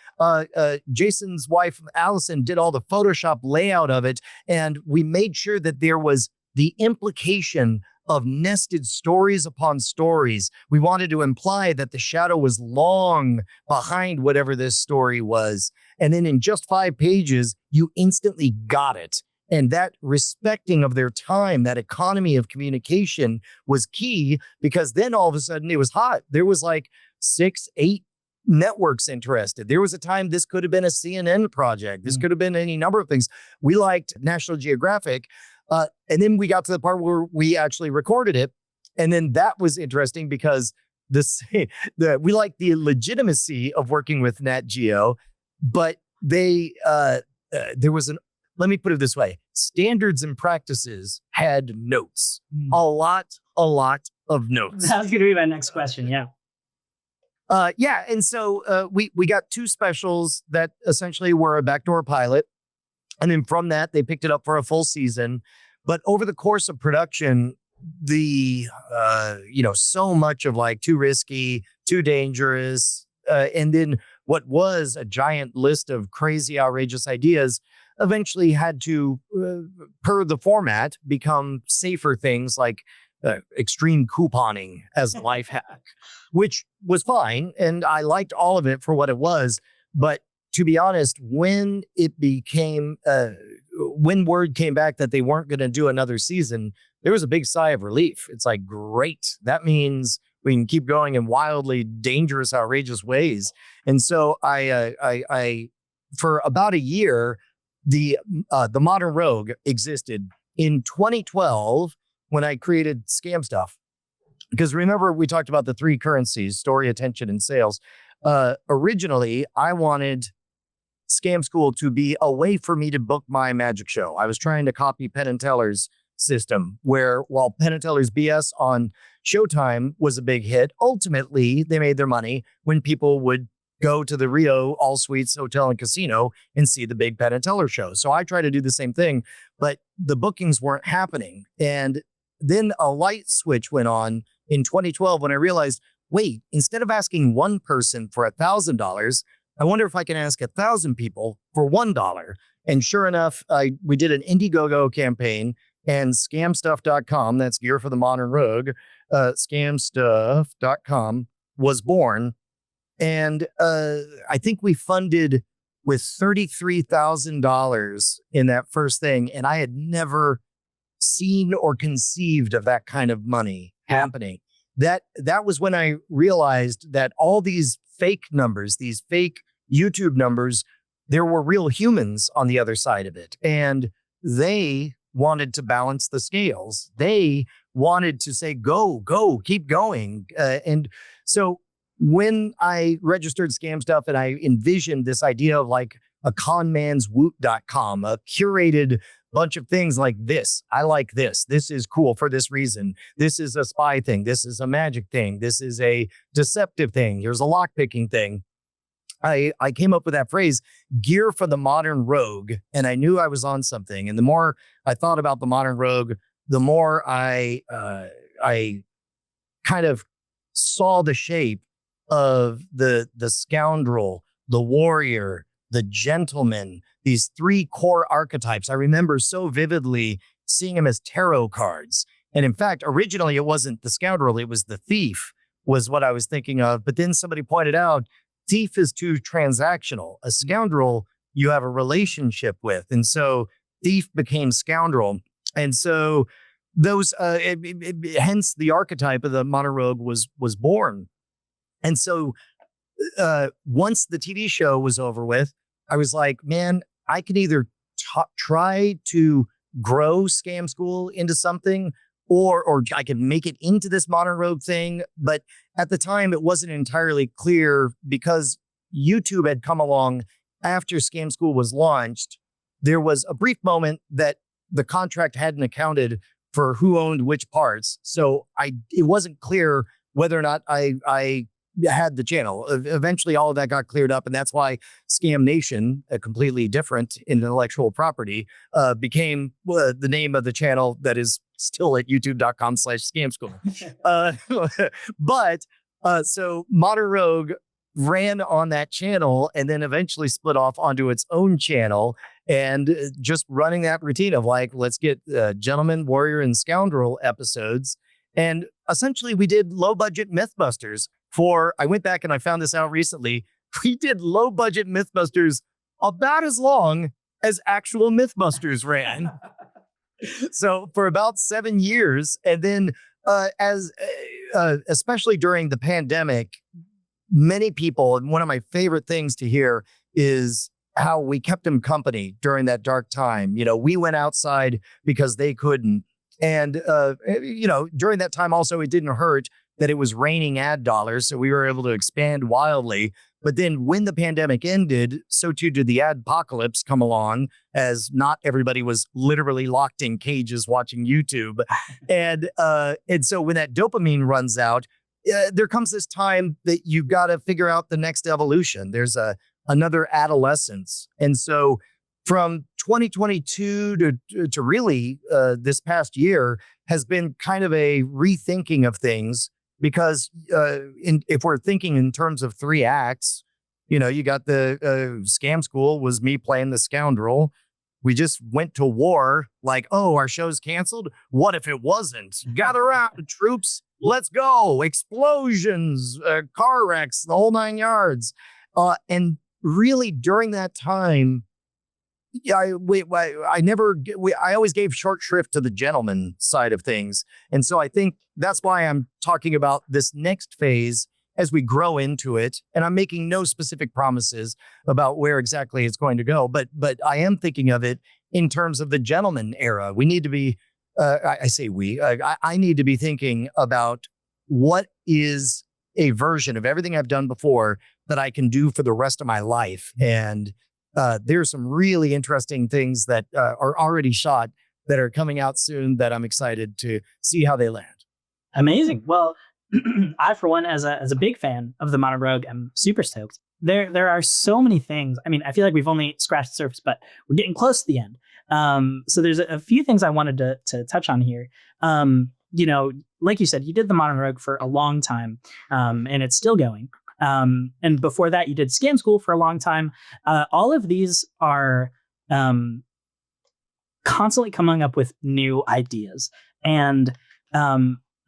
Jason's wife, Allison, did all the Photoshop layout of it. And we made sure that there was the implication of nested stories upon stories. We wanted to imply that the shadow was long behind whatever this story was. And then in just 5 pages, you instantly got it. And that respecting of their time, that economy of communication was key because then all of a sudden it was hot. There was like 6, 8 networks interested. There was a time this could have been a CNN project. This could have been any number of things. We liked National Geographic. And then we got to the part where we actually recorded it. And then that was interesting because we liked the legitimacy of working with Nat Geo, but there was let me put it this way. Standards and practices had notes. A lot of notes. That was going to be my next question. Yeah. And so we got 2 specials that essentially were a backdoor pilot. And then from that, they picked it up for a full season. But over the course of production, so much of like too risky, too dangerous. And then what was a giant list of crazy, outrageous ideas eventually had to, per the format, become safer things like extreme couponing as a life hack, which was fine. And I liked all of it for what it was. But to be honest, when it became, when word came back that they weren't going to do another season, there was a big sigh of relief. It's like, great. That means we can keep going in wildly dangerous, outrageous ways. And so I for about a year, the Modern Rogue existed. In 2012, when I created Scam Stuff, because remember we talked about the 3 currencies: story, attention, and sales. Originally, I wanted Scam School to be a way for me to book my magic show. I was trying to copy Penn and Teller's system, where while Penn and Teller's BS on Showtime was a big hit, ultimately they made their money when people would go to the Rio All Suites Hotel and Casino and see the big Penn and Teller show. So I try to do the same thing, but the bookings weren't happening. And then a light switch went on in 2012 when I realized, wait, instead of asking one person for $1,000, I wonder if I can ask 1,000 people for $1. And sure enough, we did an Indiegogo campaign, and scamstuff.com, that's gear for the modern rogue, scamstuff.com was born. And I think we funded with $33,000 in that first thing. And I had never seen or conceived of that kind of money happening. That was when I realized that all these fake numbers, these fake YouTube numbers, there were real humans on the other side of it. And they wanted to balance the scales. They wanted to say, go, keep going. And so when I registered Scam Stuff and I envisioned this idea of like a conmanswoot.com, a curated bunch of things like this. I like this. This is cool for this reason. This is a spy thing. This is a magic thing. This is a deceptive thing. Here's a lockpicking thing. I came up with that phrase, gear for the modern rogue, and I knew I was on something. And the more I thought about the modern rogue, the more I kind of saw the shape of the scoundrel, the warrior, the gentleman, these three core archetypes. I remember so vividly seeing them as tarot cards. And in fact, originally it wasn't the scoundrel, it was the thief was what I was thinking of. But then somebody pointed out, thief is too transactional. A scoundrel you have a relationship with. And so thief became scoundrel. And so those, hence the archetype of the modern rogue was born. And so once the TV show was over with, I was like, man, I can either try to grow Scam School into something, or I can make it into this modern rogue thing. But at the time, it wasn't entirely clear because YouTube had come along after Scam School was launched. There was a brief moment that the contract hadn't accounted for who owned which parts. So it wasn't clear whether or not I had the channel. Eventually, all of that got cleared up. And that's why Scam Nation, a completely different intellectual property, became the name of the channel that is still at youtube.com/scamschool. So Modern Rogue ran on that channel and then eventually split off onto its own channel and just running that routine of like, let's get Gentleman, Warrior, and Scoundrel episodes. And essentially we did low budget Mythbusters I went back and I found this out recently. We did low budget Mythbusters about as long as actual Mythbusters ran. So for about 7 years. And then especially during the pandemic, many people, and one of my favorite things to hear is how we kept them company during that dark time. You know, we went outside because they couldn't. And, during that time also, it didn't hurt that it was raining ad dollars. So we were able to expand wildly. But then when the pandemic ended, so too did the adpocalypse come along, as not everybody was literally locked in cages watching YouTube. And so when that dopamine runs out, there comes this time that you've got to figure out the next evolution. There's another adolescence. And so from 2022 to really this past year has been kind of a rethinking of things. Because if we're thinking in terms of 3 acts, you got the Scam School was me playing the scoundrel. We just went to war like, oh, our show's canceled. What if it wasn't? Gather around, troops. Let's go. Explosions, car wrecks, the whole 9 yards. And really during that time, I always gave short shrift to the gentleman side of things. And so I think that's why I'm talking about this next phase as we grow into it. And I'm making no specific promises about where exactly it's going to go. But I am thinking of it in terms of the gentleman era. We need to be, I need to be thinking about what is a version of everything I've done before that I can do for the rest of my life. And there's some really interesting things that are already shot that are coming out soon that I'm excited to see how they land. Amazing. Well, I, for one, as a big fan of the Monobrogue, am super stoked. There are so many things. I mean, I feel like we've only scratched the surface, but we're getting close to the end. So there's a few things I wanted to touch on here. Like you said, you did the Monobrogue for a long time, and it's still going. And before that, you did Scam School for a long time. All of these are constantly coming up with new ideas. And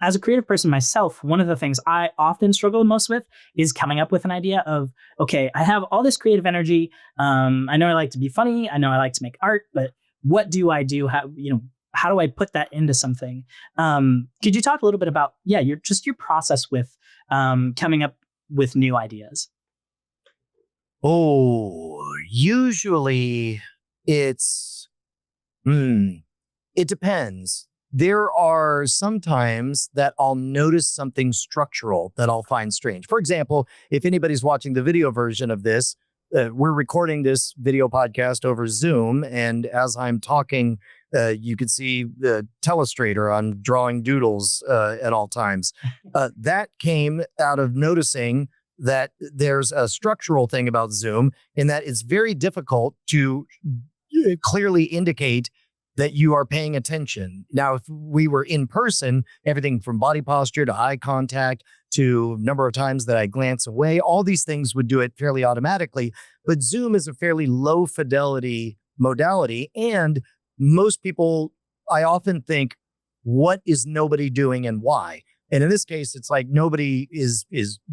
as a creative person myself, one of the things I often struggle most with is coming up with an idea of, okay, I have all this creative energy. I know I like to be funny. I know I like to make art, but what do I do? How do I put that into something? Could you talk a little bit about, your process with coming up with new ideas? Oh, usually it's, it depends. There are some times that I'll notice something structural that I'll find strange. For example, if anybody's watching the video version of this, we're recording this video podcast over Zoom. And as I'm talking, you can see the telestrator. I'm drawing doodles at all times. That came out of noticing that there's a structural thing about Zoom in that it's very difficult to clearly indicate that you are paying attention. Now, if we were in person, everything from body posture to eye contact to number of times that I glance away, all these things would do it fairly automatically. But Zoom is a fairly low fidelity modality. And most people, I often think, what is nobody doing and why? And in this case, it's like nobody is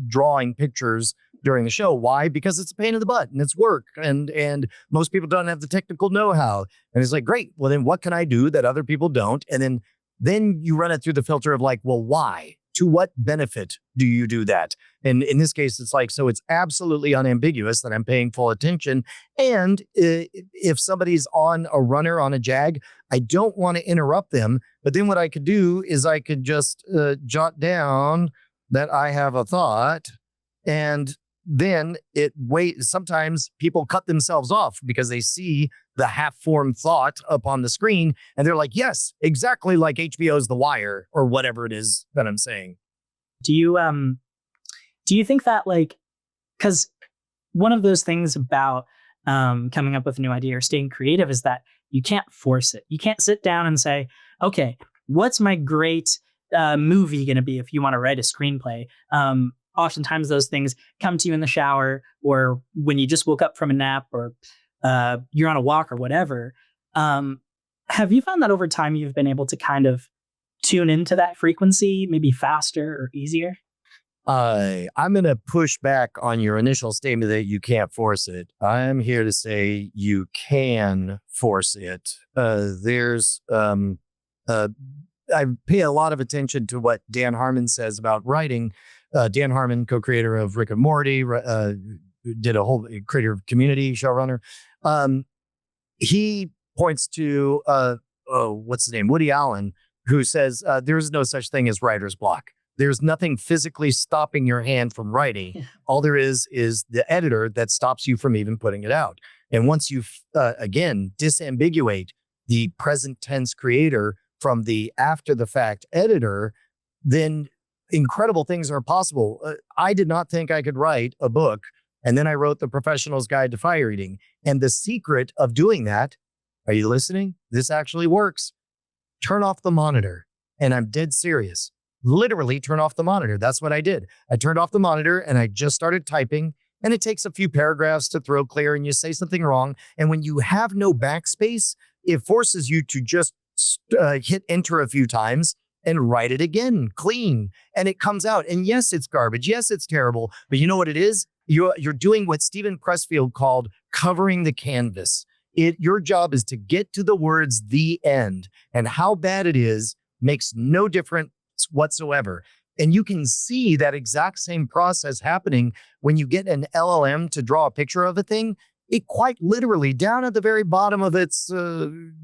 drawing pictures during the show. Why? Because it's a pain in the butt and it's work. And most people don't have the technical know-how. And it's like, great. Well, then what can I do that other people don't? And then you run it through the filter of like, well, why? To what benefit do you do that? And in this case, it's like, so it's absolutely unambiguous that I'm paying full attention. And if somebody's on a runner on a jag, I don't want to interrupt them. But then what I could do is I could just jot down that I have a thought, and then sometimes people cut themselves off because they see the half-formed thought up on the screen and they're like, yes, exactly like HBO's The Wire or whatever it is that I'm saying. Do you think that, like, because one of those things about coming up with a new idea or staying creative is that you can't force it. You can't sit down and say, okay, what's my great movie going to be if you want to write a screenplay? Oftentimes those things come to you in the shower or when you just woke up from a nap or you're on a walk or whatever. Have you found that over time you've been able to kind of tune into that frequency, maybe faster or easier? I'm going to push back on your initial statement that you can't force it. I'm here to say you can force it. I pay a lot of attention to what Dan Harmon says about writing. Dan Harmon, co-creator of Rick and Morty, did a whole creator of Community showrunner. He points to, what's his name? Woody Allen, who says there is no such thing as writer's block. There's nothing physically stopping your hand from writing. All there is the editor that stops you from even putting it out. And once you, again, disambiguate the present tense creator from the after the fact editor, then incredible things are possible. I did not think I could write a book. And then I wrote The Professional's Guide to Fire Eating. And the secret of doing that, are you listening? This actually works. Turn off the monitor. And I'm dead serious. Literally turn off the monitor. That's what I did. I turned off the monitor and I just started typing. And it takes a few paragraphs to throw clear and you say something wrong. And when you have no backspace, it forces you to just hit enter a few times and write it again, clean. And it comes out. And yes, it's garbage. Yes, it's terrible. But you know what it is? You're doing what Stephen Pressfield called covering the canvas. Your job is to get to the words "the end," and how bad it is makes no difference whatsoever. And you can see that exact same process happening when you get an LLM to draw a picture of a thing. It quite literally, down at the very bottom of its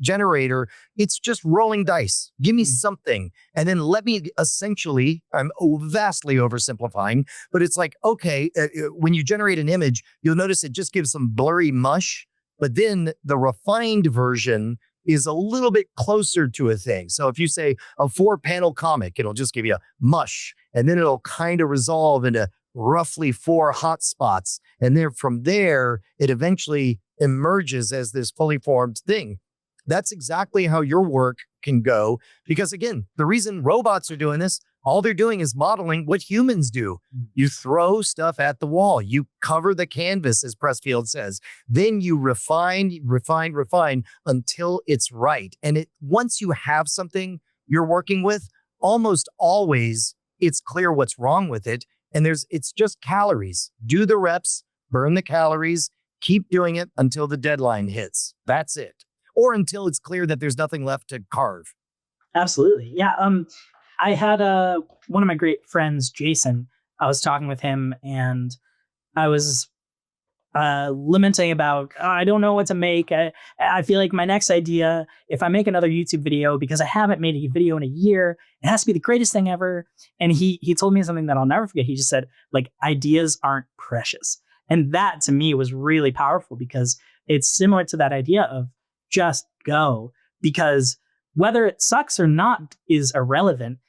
generator, it's just rolling dice. Give me something. And then let me essentially, I'm vastly oversimplifying, but it's like, okay, when you generate an image, you'll notice it just gives some blurry mush, but then the refined version is a little bit closer to a thing. So if you say a 4-panel comic, it'll just give you mush. and then it'll kind of resolve into roughly 4 hot spots. And then from there, it eventually emerges as this fully formed thing. That's exactly how your work can go. Because again, the reason robots are doing this, all they're doing is modeling what humans do. You throw stuff at the wall. You cover the canvas, as Pressfield says. Then you refine until it's right. And once you have something you're working with, almost always it's clear what's wrong with it. And it's just calories. Do the reps, burn the calories, keep doing it until the deadline hits. That's it. Or until it's clear that there's nothing left to carve. Absolutely. Yeah. I had one of my great friends, Jason. I was talking with him and I was lamenting about, I don't know what to make. I feel like my next idea, if I make another YouTube video, because I haven't made a video in a year, it has to be the greatest thing ever. And he told me something that I'll never forget. He just said, like, ideas aren't precious. And that to me was really powerful because it's similar to that idea of just go, because whether it sucks or not is irrelevant.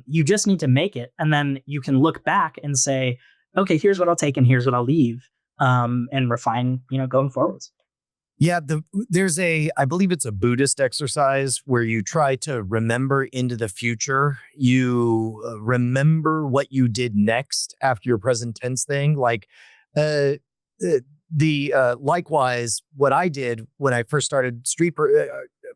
You just need to make it. And then you can look back and say, okay, here's what I'll take and here's what I'll leave, and refine, going forwards. Yeah, I believe it's a Buddhist exercise where you try to remember into the future. You remember what you did next after your present tense thing. Like, likewise, what I did when I first started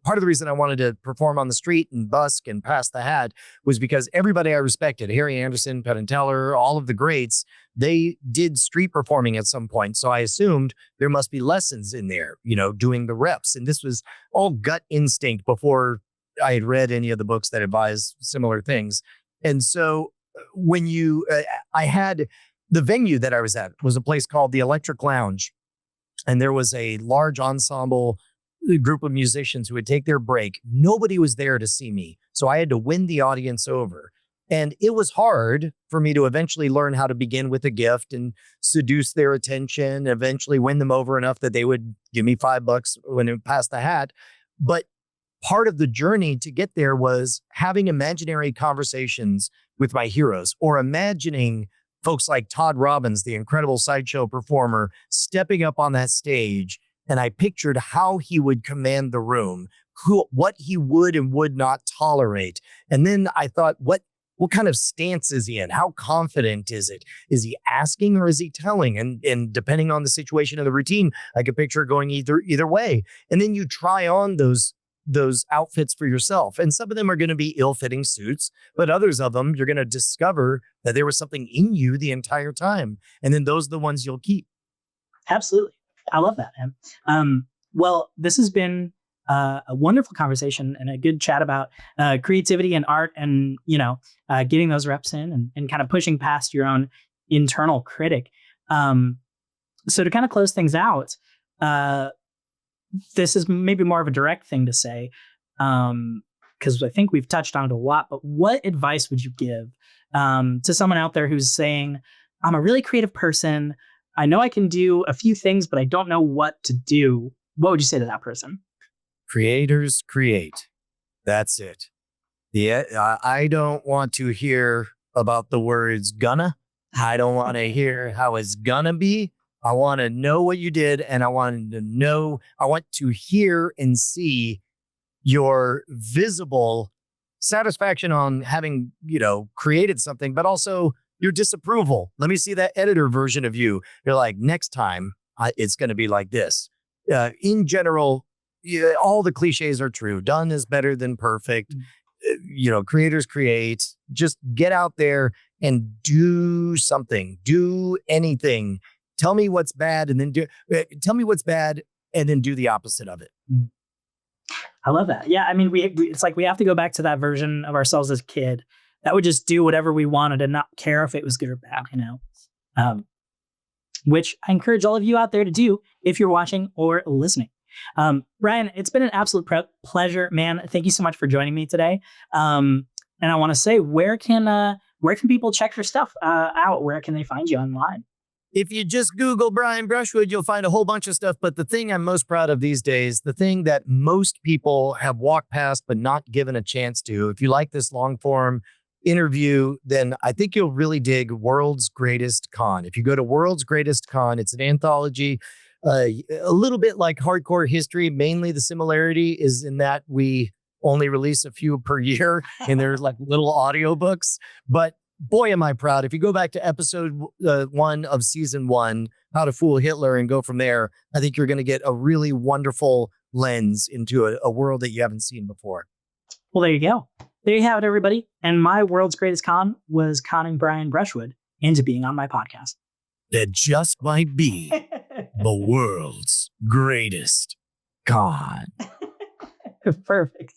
part of the reason I wanted to perform on the street and busk and pass the hat was because everybody I respected, Harry Anderson, Penn and Teller, all of the greats, they did street performing at some point. So I assumed there must be lessons in there, doing the reps. And this was all gut instinct before I had read any of the books that advise similar things. And so when I had the venue that I was at was a place called the Electric Lounge. And there was a large ensemble group of musicians who would take their break. Nobody was there to see me. So I had to win the audience over. And it was hard for me to eventually learn how to begin with a gift and seduce their attention, eventually win them over enough that they would give me $5 when it passed the hat. But part of the journey to get there was having imaginary conversations with my heroes, or imagining folks like Todd Robbins, the incredible sideshow performer, stepping up on that stage. And I pictured how he would command the room, what he would and would not tolerate. And then I thought, what kind of stance is he in? How confident is it? Is he asking or is he telling? And depending on the situation of the routine, I could picture it going either way. And then you try on those outfits for yourself. And some of them are going to be ill-fitting suits, but others of them, you're going to discover that there was something in you the entire time. And then those are the ones you'll keep. Absolutely. I love that, man. Well, this has been a wonderful conversation and a good chat about creativity and art and, getting those reps in and kind of pushing past your own internal critic. So to kind of close things out, this is maybe more of a direct thing to say, because I think we've touched on it a lot, but what advice would you give to someone out there who's saying, I'm a really creative person. I know I can do a few things, but I don't know what to do. What would you say to that person? Creators create. That's it. I don't want to hear about the words gonna. I don't want to hear how it's gonna be. I want to know what you did, and I want to hear and see your visible satisfaction on having, created something, but also your disapproval. Let me see that editor version of you. You're like, next time it's going to be like this. In general, all the cliches are true. Done is better than perfect. Creators create. Just get out there and do something. Do anything. Tell me what's bad and then tell me what's bad and then do the opposite of it. I love that. Yeah. I mean, it's like we have to go back to that version of ourselves as a kid that would just do whatever we wanted and not care if it was good or bad, which I encourage all of you out there to do if you're watching or listening. Brian, it's been an absolute pleasure, man. Thank you so much for joining me today. And I want to say, where can people check your stuff out? Where can they find you online? If you just Google Brian Brushwood, you'll find a whole bunch of stuff. But the thing I'm most proud of these days, the thing that most people have walked past but not given a chance to, if you like this long form, interview, then I think you'll really dig World's Greatest Con. If you go to World's Greatest Con, it's an anthology, a little bit like Hardcore History. Mainly the similarity is in that we only release a few per year and they're like little audiobooks. But boy, am I proud. If you go back to episode 1 of season 1, How to Fool Hitler, and go from there, I think you're going to get a really wonderful lens into a world that you haven't seen before. Well, there you go. There you have it, everybody. And my World's Greatest Con was conning Brian Brushwood into being on my podcast. That just might be the world's greatest con. Perfect.